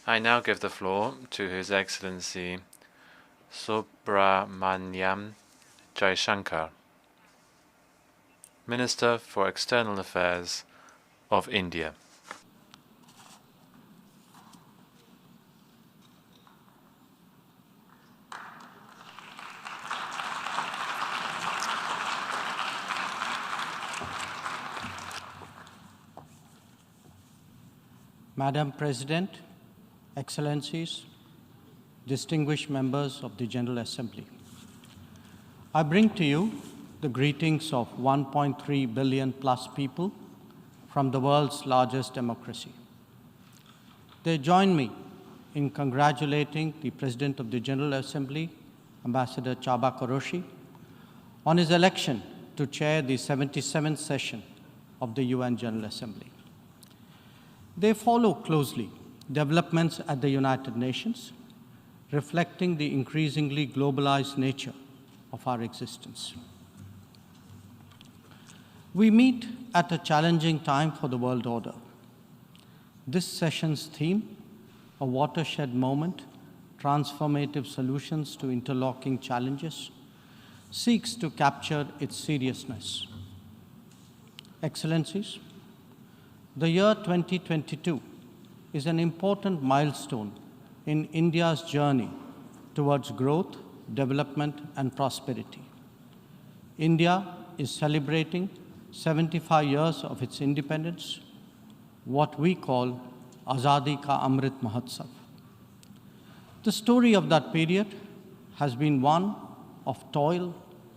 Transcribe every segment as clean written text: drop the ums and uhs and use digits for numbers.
I now give the floor to His Excellency Subramaniam Jayshankar, Minister for External Affairs of India. Madam President, Excellencies, distinguished members of the General Assembly, I bring to you the greetings of 1.3 billion plus people from the world's largest democracy. They join me in congratulating the President of the General Assembly, Ambassador Csaba Kőrösi, on his election to chair the 77th session of the UN General Assembly. They follow closely developments at the United Nations, reflecting the increasingly globalized nature of our existence. We meet at a challenging time for the world order. This session's theme, a watershed moment, transformative solutions to interlocking challenges, seeks to capture its seriousness. Excellencies, the year 2022 is an important milestone in India's journey towards growth, development, and prosperity. India is celebrating 75 years of its independence, what we call Azadi Ka Amrit Mahotsav. The story of that period has been one of toil,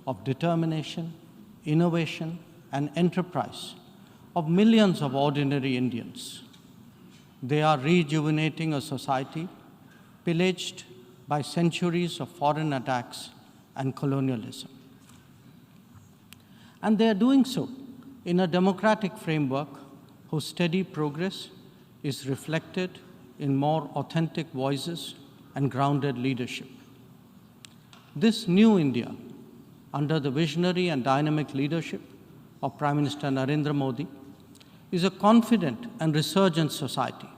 of determination, innovation, and enterprise of millions of ordinary Indians. They are rejuvenating a society pillaged by centuries of foreign attacks and colonialism. And they are doing so in a democratic framework whose steady progress is reflected in more authentic voices and grounded leadership. This new India, under the visionary and dynamic leadership of Prime Minister Narendra Modi, is a confident and resurgent society.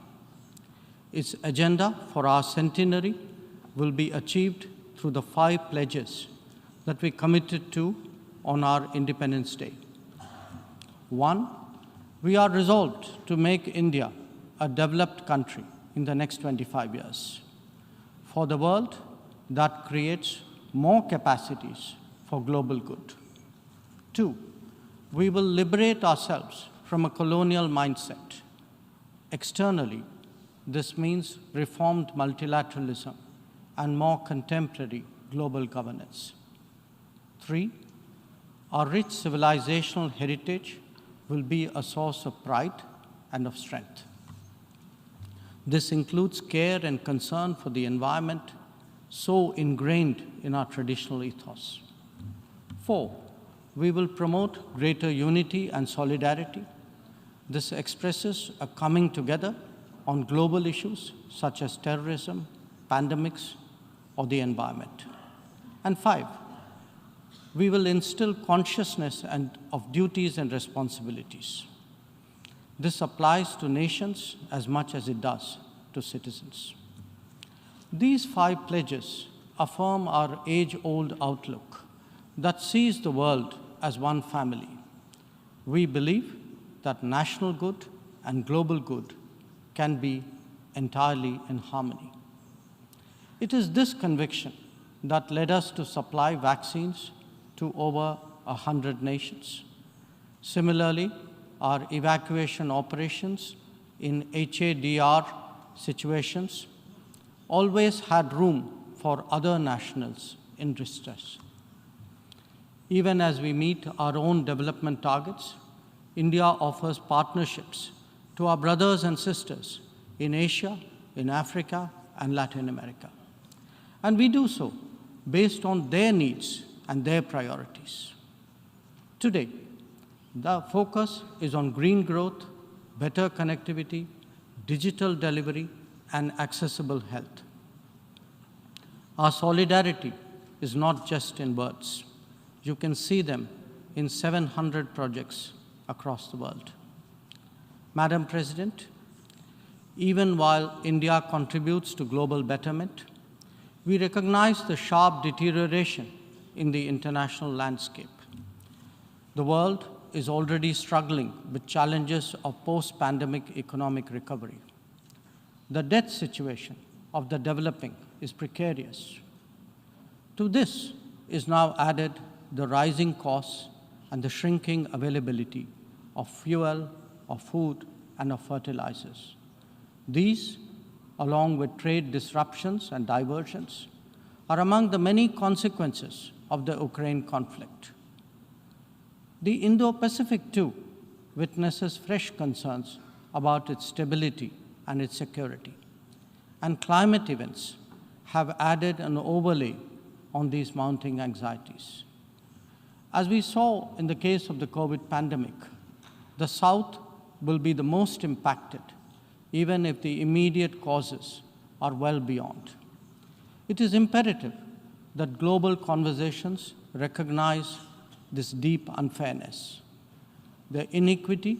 Its agenda for our centenary will be achieved through the 5 pledges that we committed to on our Independence Day. 1, we are resolved to make India a developed country in the next 25 years. For the world, that creates more capacities for global good. 2, we will liberate ourselves from a colonial mindset. Externally, this means reformed multilateralism and more contemporary global governance. 3, our rich civilizational heritage will be a source of pride and of strength. This includes care and concern for the environment, so ingrained in our traditional ethos. 4, we will promote greater unity and solidarity. This expresses a coming together on global issues such as terrorism, pandemics, or the environment. And 5, we will instill consciousness of duties and responsibilities. This applies to nations as much as it does to citizens. These 5 pledges affirm our age-old outlook that sees the world as one family. We believe that national good and global good can be entirely in harmony. It is this conviction that led us to supply vaccines to over 100 nations. Similarly, our evacuation operations in HADR situations always had room for other nationals in distress. Even as we meet our own development targets, India offers partnerships to our brothers and sisters in Asia, in Africa, and Latin America. And we do so based on their needs and their priorities. Today, the focus is on green growth, better connectivity, digital delivery, and accessible health. Our solidarity is not just in words. You can see them in 700 projects across the world. Madam President, Even while India contributes to global betterment, we recognize the sharp deterioration in the international landscape. The world is already struggling with challenges of post-pandemic economic recovery. The debt situation of the developing is precarious. To this is now added the rising costs and the shrinking availability of fuel, of food, and of fertilizers. These, along with trade disruptions and diversions, are among the many consequences of the Ukraine conflict. The Indo-Pacific, too, witnesses fresh concerns about its stability and its security. And climate events have added an overlay on these mounting anxieties. As we saw in the case of the COVID pandemic, the South will be the most impacted, even if the immediate causes are well beyond. It is imperative that global conversations recognize this deep unfairness. The inequity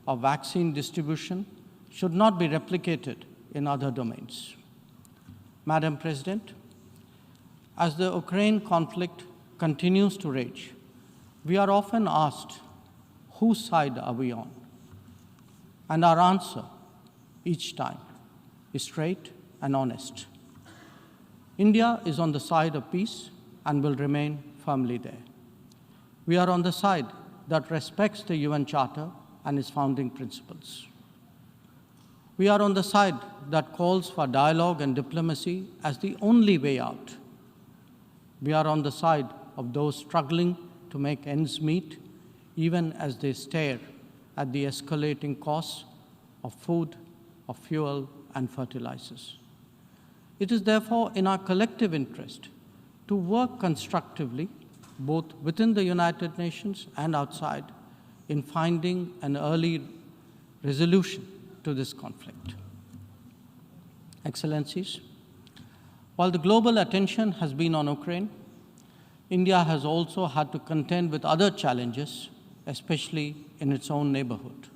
of vaccine distribution should not be replicated in other domains. Madam President, as the Ukraine conflict continues to rage, we are often asked, whose side are we on? And our answer each time is straight and honest. India is on the side of peace and will remain firmly there. We are on the side that respects the UN Charter and its founding principles. We are on the side that calls for dialogue and diplomacy as the only way out. We are on the side of those struggling to make ends meet, even as they stare at the escalating costs of food, of fuel, and fertilizers. It is therefore in our collective interest to work constructively, both within the United Nations and outside, in finding an early resolution to this conflict. Excellencies, while the global attention has been on Ukraine, India has also had to contend with other challenges, especially in its own neighborhood.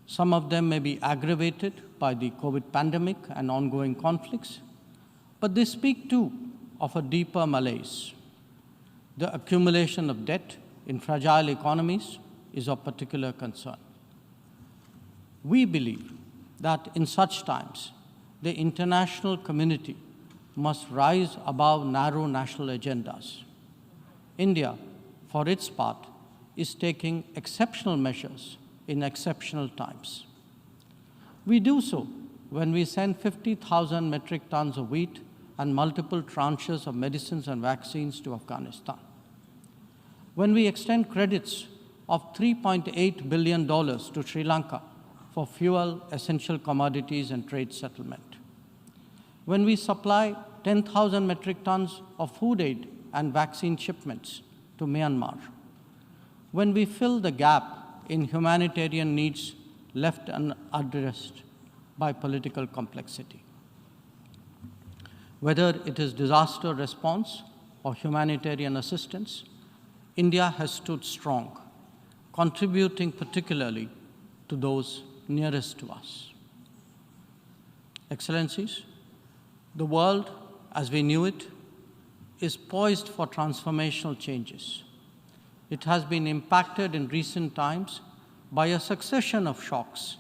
Some of them may be aggravated by the COVID pandemic and ongoing conflicts, but they speak too of a deeper malaise. The accumulation of debt in fragile economies is of particular concern. We believe that in such times, the international community must rise above narrow national agendas. India, for its part, is taking exceptional measures in exceptional times. We do so when we send 50,000 metric tons of wheat and multiple tranches of medicines and vaccines to Afghanistan. When we extend credits of $3.8 billion to Sri Lanka for fuel, essential commodities, and trade settlement. When we supply 10,000 metric tons of food aid and vaccine shipments to Myanmar. When we fill the gap in humanitarian needs left unaddressed by political complexity. Whether it is disaster response or humanitarian assistance, India has stood strong, contributing particularly to those nearest to us. Excellencies, the world as we knew it is poised for transformational changes. It has been impacted in recent times by a succession of shocks,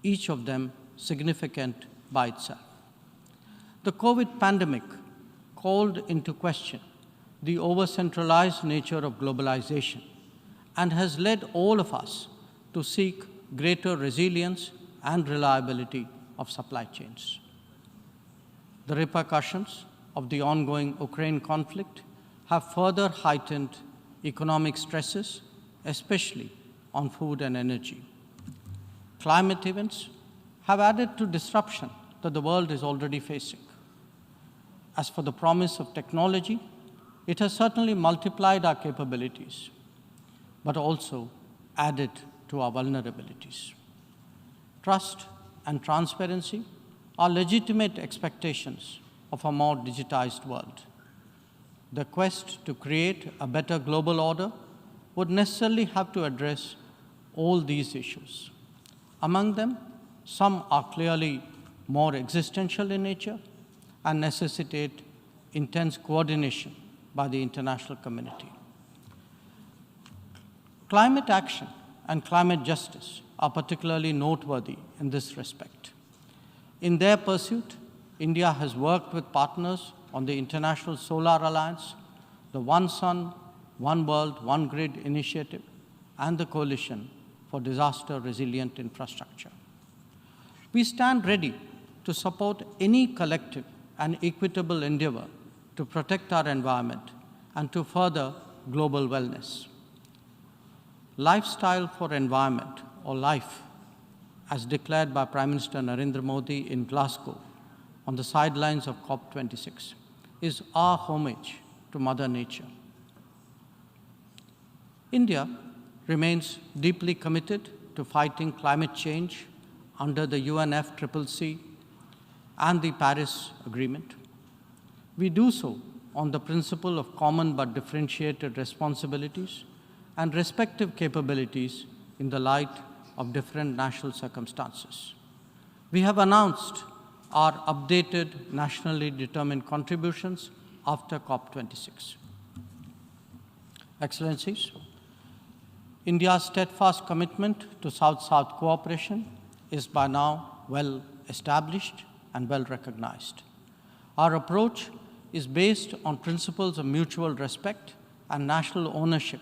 each of them significant by itself. The COVID pandemic called into question the over-centralized nature of globalization and has led all of us to seek greater resilience and reliability of supply chains. The repercussions of the ongoing Ukraine conflict have further heightened economic stresses, especially on food and energy. Climate events have added to disruption that the world is already facing. As for the promise of technology, it has certainly multiplied our capabilities, but also added to our vulnerabilities. Trust and transparency are legitimate expectations of a more digitized world. The quest to create a better global order would necessarily have to address all these issues. Among them, Some are clearly more existential in nature and necessitate intense coordination by the international community. Climate action and climate justice are particularly noteworthy in this respect. In their pursuit, India has worked with partners on the International Solar Alliance, the One Sun, One World, One Grid initiative, and the Coalition for Disaster Resilient Infrastructure. We stand ready to support any collective and equitable endeavor to protect our environment and to further global wellness. Lifestyle for Environment, or LIFE, as declared by Prime Minister Narendra Modi in Glasgow on the sidelines of COP26, is our homage to Mother Nature. India remains deeply committed to fighting climate change under the UNFCCC and the Paris Agreement. We do so on the principle of common but differentiated responsibilities and respective capabilities in the light of different national circumstances. We have announced our updated nationally determined contributions after COP26. Excellencies, India's steadfast commitment to South-South cooperation is by now well established and well recognized. Our approach is based on principles of mutual respect and national ownership,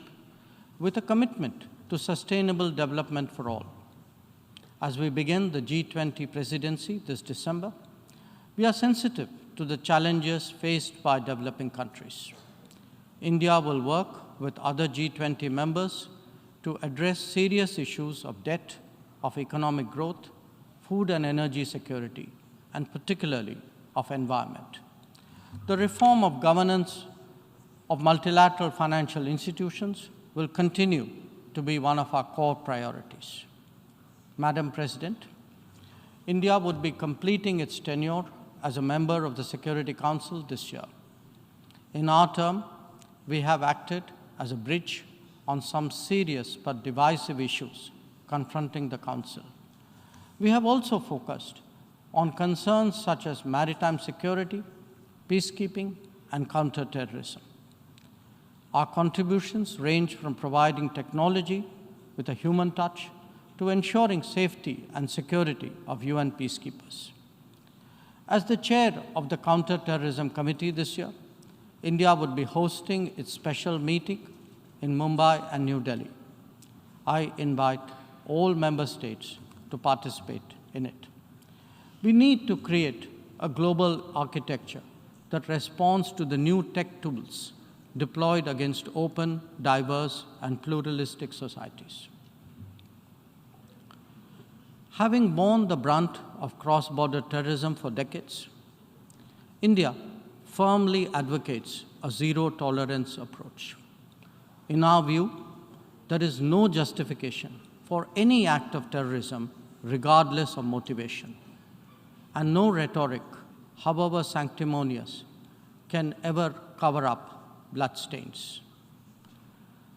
with a commitment to sustainable development for all. As we begin the G20 presidency this December, we are sensitive to the challenges faced by developing countries. India will work with other G20 members to address serious issues of debt, of economic growth, food and energy security, and particularly of environment. The reform of governance of multilateral financial institutions will continue to be one of our core priorities. Madam President, India would be completing its tenure as a member of the Security Council this year. In our term, we have acted as a bridge on some serious but divisive issues confronting the Council. We have also focused on concerns such as maritime security, peacekeeping, and counterterrorism. Our contributions range from providing technology with a human touch to ensuring safety and security of UN peacekeepers. As the chair of the Counterterrorism Committee this year, India would be hosting its special meeting in Mumbai and New Delhi. I invite all member states to participate in it. We need to create a global architecture that responds to the new tech tools deployed against open, diverse, and pluralistic societies. Having borne the brunt of cross-border terrorism for decades, India firmly advocates a zero-tolerance approach. In our view, there is no justification for any act of terrorism regardless of motivation, and no rhetoric, however sanctimonious, can ever cover up bloodstains.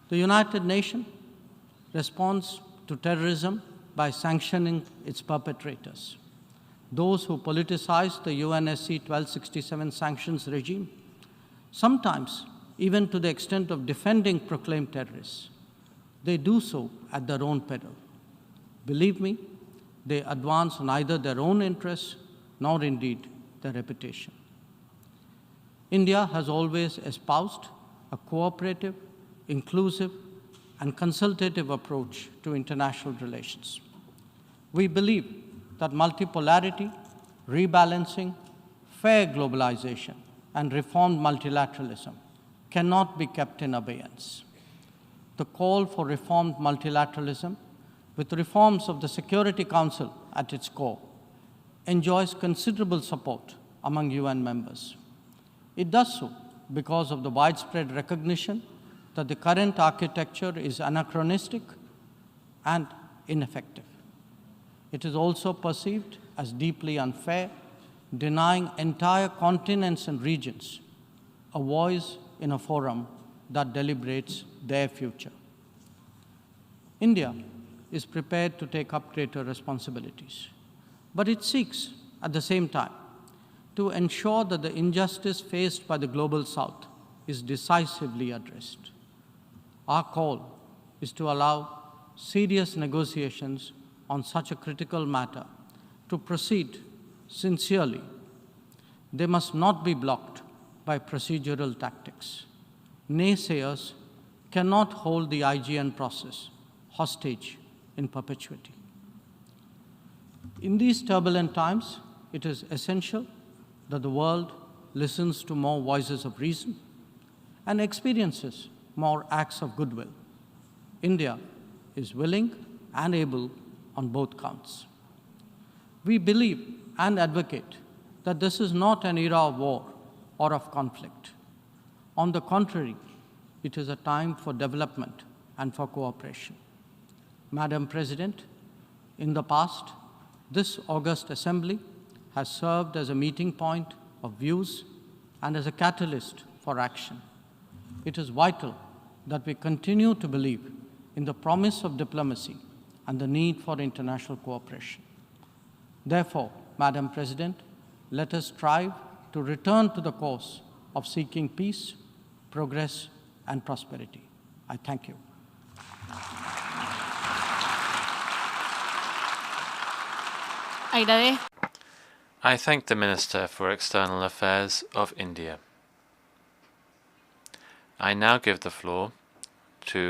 The United Nations responds to terrorism by sanctioning its perpetrators. Those who politicize the UNSC 1267 sanctions regime, sometimes even to the extent of defending proclaimed terrorists, they do so at their own peril. Believe me, they advance neither their own interests nor indeed their reputation. India has always espoused a cooperative, inclusive, and consultative approach to international relations. We believe that multipolarity, rebalancing, fair globalization, and reformed multilateralism cannot be kept in abeyance. The call for reformed multilateralism, with reforms of the Security Council at its core, enjoys considerable support among UN members. It does so because of the widespread recognition that the current architecture is anachronistic and ineffective. It is also perceived as deeply unfair, denying entire continents and regions a voice in a forum that deliberates their future. India is prepared to take up greater responsibilities. but it seeks, at the same time, to ensure that the injustice faced by the Global South is decisively addressed. Our call is to allow serious negotiations on such a critical matter to proceed sincerely. They must not be blocked by procedural tactics. Naysayers cannot hold the IGN process hostage in perpetuity. In these turbulent times, it is essential that the world listens to more voices of reason and experiences more acts of goodwill. India is willing and able on both counts. We believe and advocate that this is not an era of war or of conflict. On the contrary, it is a time for development and for cooperation. Madam President, in the past, this august assembly has served as a meeting point of views and as a catalyst for action. It is vital that we continue to believe in the promise of diplomacy and the need for international cooperation. Therefore, Madam President, let us strive to return to the course of seeking peace, progress, and prosperity. I thank you. I thank the Minister for External Affairs of India. I now give the floor to